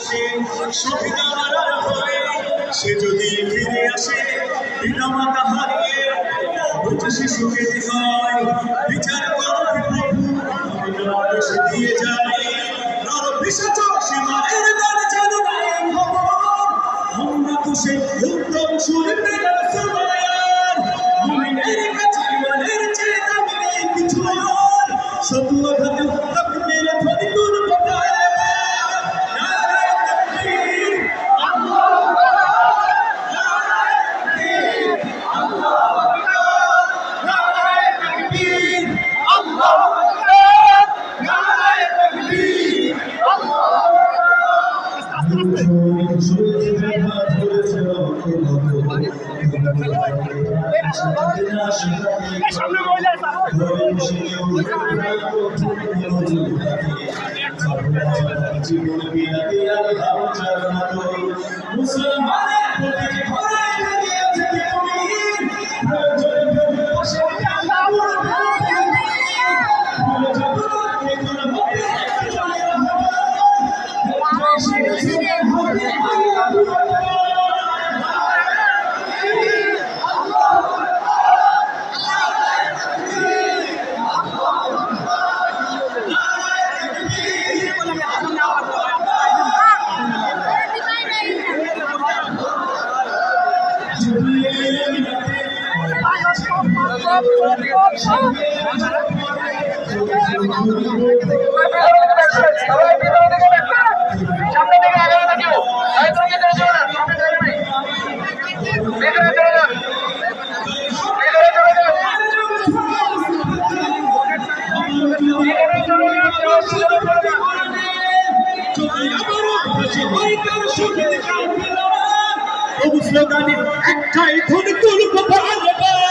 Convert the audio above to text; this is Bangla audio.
বসে শহীদ আমার হয়ে সে যদি ফিরে আসে পিতামাতা হারিয়ে অবুঝ শিশুকে হয় বিচার করো প্রভু আমরা সে দিয়ে যাই নর পিশাচ সীমার দ্বারে জানো না এই খবর আমরা তো সে উত্তম সুরে পেলাম সুমায়ার মুমিনের কাছে মনের চেয়ে দামি নেই কিছু আর শত্রু ঘাতে তাকবীর ধ্বনি তুল বলায় একটাই ধন তুলব ভালোবাসা